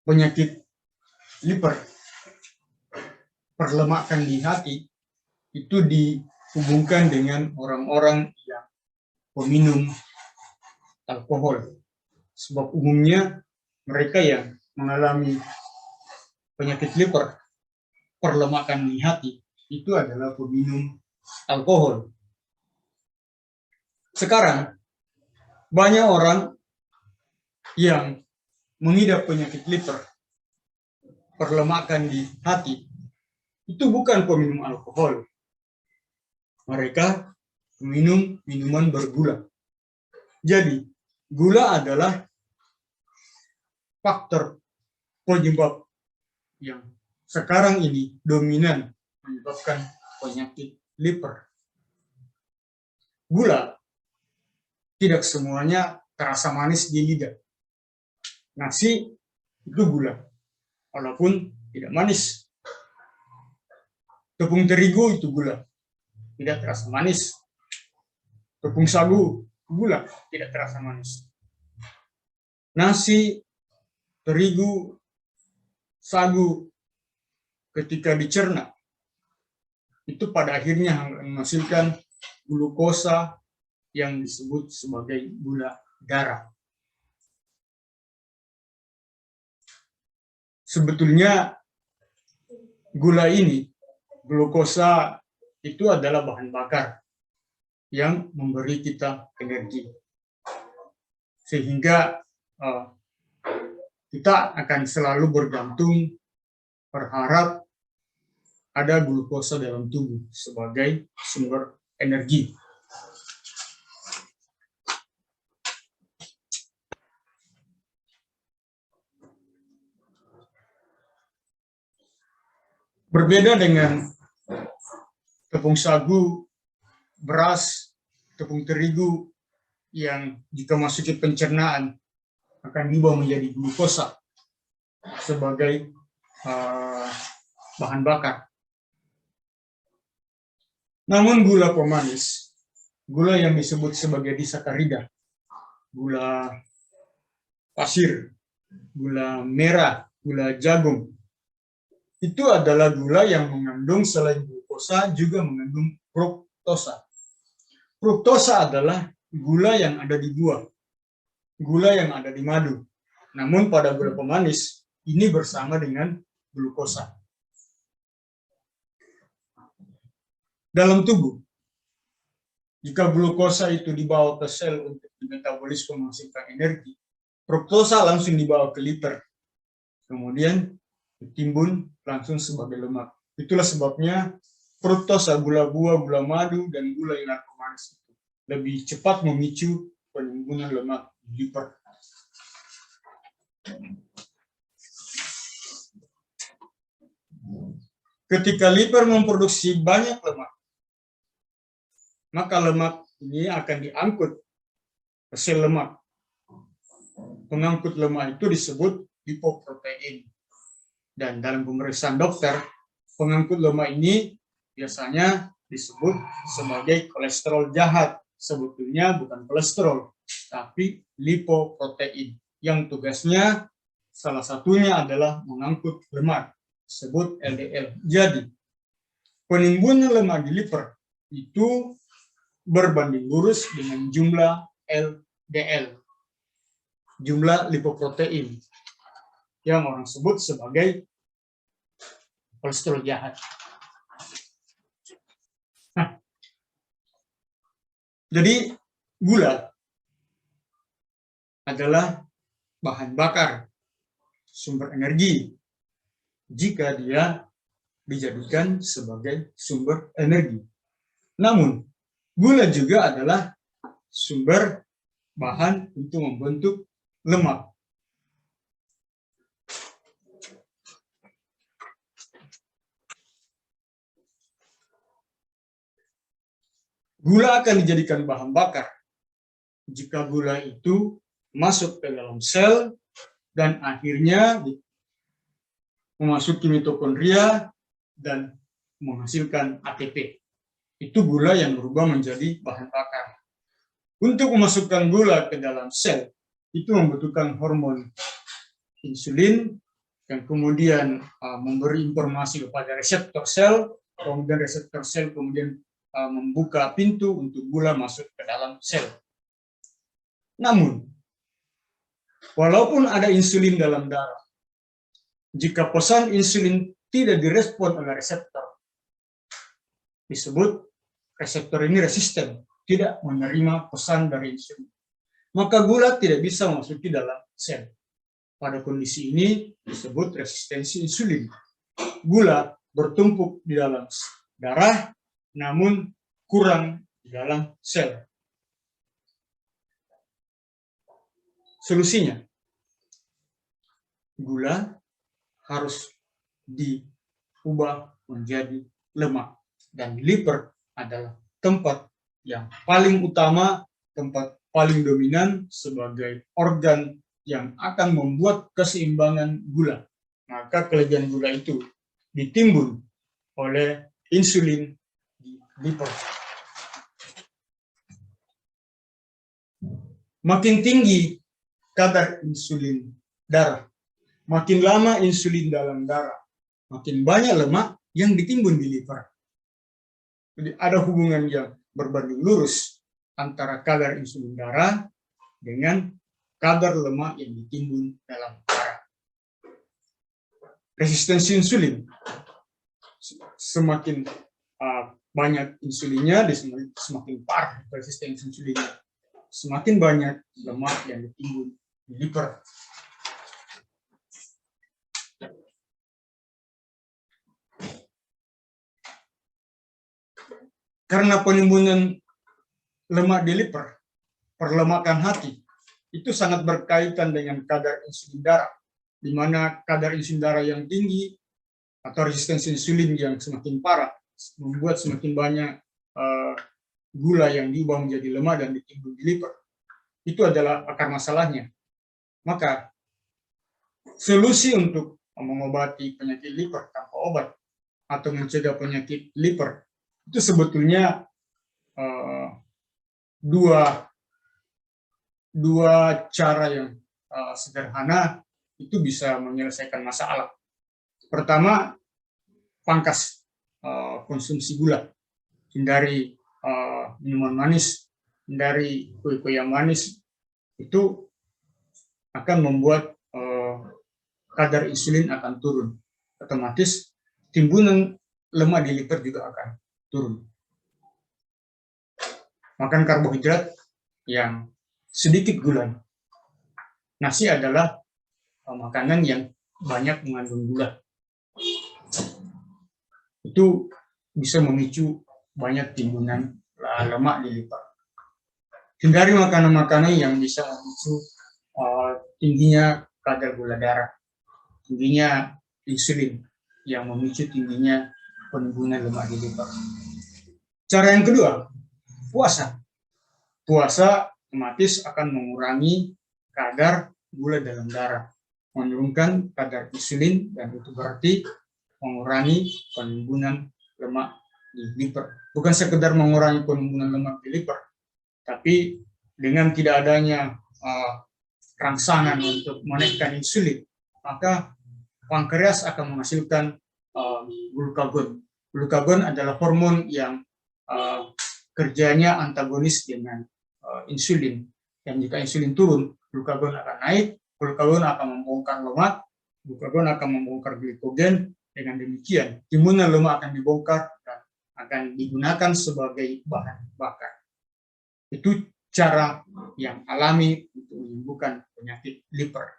penyakit liver, perlemakan di hati, itu dihubungkan dengan orang-orang yang peminum alkohol. Sebab umumnya mereka yang mengalami penyakit liver, perlemakan di hati, itu adalah peminum alkohol. Sekarang, banyak orang yang mengidap penyakit liver, perlemakan di hati, itu bukan peminum alkohol. Mereka meminum minuman bergula. Jadi, gula adalah faktor penyebab yang sekarang ini dominan menyebabkan penyakit liver. Gula tidak semuanya terasa manis di lidah. Nasi itu gula, walaupun tidak manis. Tepung terigu itu gula, tidak terasa manis. Tepung sagu, gula, tidak terasa manis. Nasi, terigu, sagu, ketika dicerna, itu pada akhirnya menghasilkan glukosa yang disebut sebagai gula darah. Sebetulnya gula ini, glukosa itu adalah bahan bakar yang memberi kita energi. Sehingga kita akan selalu bergantung, berharap ada glukosa dalam tubuh sebagai sumber energi. Berbeda dengan tepung sagu, beras, tepung terigu yang jika masuk ke pencernaan akan diubah menjadi glukosa sebagai bahan bakar. Namun gula pemanis, gula yang disebut sebagai disakarida, gula pasir, gula merah, gula jagung, itu adalah gula yang mengandung selain glukosa juga mengandung fruktosa. Fruktosa adalah gula yang ada di buah, gula yang ada di madu. Namun pada gula pemanis, ini bersama dengan glukosa. Dalam tubuh, jika glukosa itu dibawa ke sel untuk dimetabolisme menghasilkan energi, fruktosa langsung dibawa ke liver, kemudian ditimbun langsung sebagai lemak. Itulah sebabnya fruktosa, gula buah, gula madu, dan gula yang pemanis itu lebih cepat memicu penimbunan lemak di liver. Ketika liver memproduksi banyak lemak, maka lemak ini akan diangkut ke sel lemak. Pengangkut lemak itu disebut lipoprotein. Dan dalam pemeriksaan dokter, pengangkut lemak ini biasanya disebut sebagai kolesterol jahat. Sebetulnya bukan kolesterol, tapi lipoprotein. Yang tugasnya salah satunya adalah mengangkut lemak, disebut LDL. Jadi, penimbunan lemak di liver itu berbanding lurus dengan jumlah LDL, jumlah lipoprotein, yang orang sebut sebagai kolesterol jahat. Nah, jadi gula adalah bahan bakar, sumber energi, jika dia dijadikan sebagai sumber energi. Namun, gula juga adalah sumber bahan untuk membentuk lemak. Gula akan dijadikan bahan bakar jika gula itu masuk ke dalam sel dan akhirnya memasuki mitokondria dan menghasilkan ATP. Itu gula yang berubah menjadi bahan bakar. Untuk memasukkan gula ke dalam sel, itu membutuhkan hormon insulin yang kemudian memberi informasi kepada reseptor sel, kemudian reseptor sel kemudian membuka pintu untuk gula masuk ke dalam sel. Namun, walaupun ada insulin dalam darah, jika pesan insulin tidak direspon oleh reseptor, disebut reseptor ini resisten, tidak menerima pesan dari insulin. Maka gula tidak bisa memasuki dalam sel. Pada kondisi ini disebut resistensi insulin. Gula bertumpuk di dalam darah, namun kurang di dalam sel. Solusinya, gula harus diubah menjadi lemak. Dan liver adalah tempat yang paling utama, tempat paling dominan sebagai organ yang akan membuat keseimbangan gula. Maka kelebihan gula itu ditimbun oleh insulin di liver. Makin tinggi kadar insulin darah, makin lama insulin dalam darah, makin banyak lemak yang ditimbun di liver. Jadi ada hubungan yang berbanding lurus antara kadar insulin darah dengan kadar lemak yang ditimbun dalam darah. Resistensi insulin, semakin banyak insulinnya, semakin parah resistensi insulinnya, semakin banyak lemak yang ditimbun di liver. Karena penimbunan lemak di liver, perlemakan hati, itu sangat berkaitan dengan kadar insulin darah, di mana kadar insulin darah yang tinggi atau resistensi insulin yang semakin parah membuat semakin banyak gula yang diubah menjadi lemak dan ditimbun di liver. Itu adalah akar masalahnya. Maka solusi untuk mengobati penyakit liver tanpa obat atau mencegah penyakit liver itu sebetulnya dua cara yang sederhana itu bisa menyelesaikan masalah. Pertama, pangkas konsumsi gula, hindari minuman manis, hindari kue-kue yang manis, itu akan membuat kadar insulin akan turun. Otomatis timbunan lemak di liver juga akan turun. Makan karbohidrat yang sedikit gula. Nasi adalah makanan yang banyak mengandung gula. Itu bisa memicu banyak timbunan lemak di liver. Hindari makanan-makanan yang bisa memicu tingginya kadar gula darah, tingginya insulin yang memicu tingginya penimbunan lemak di liver. Cara yang kedua, puasa. Puasa otomatis akan mengurangi kadar gula dalam darah, menurunkan kadar insulin, dan itu berarti mengurangi penimbunan lemak di liver. Bukan sekedar mengurangi penimbunan lemak di liver, tapi dengan tidak adanya rangsangan untuk menaikkan insulin, maka pankreas akan menghasilkan glukagon. Glukagon adalah hormon yang kerjanya antagonis dengan insulin. Dan jika insulin turun, glukagon akan naik, glukagon akan membongkar lemak, glukagon akan membongkar glikogen. Dengan demikian, timbunan lemak akan dibongkar dan akan digunakan sebagai bahan bakar. Itu cara yang alami untuk menyembuhkan penyakit liver.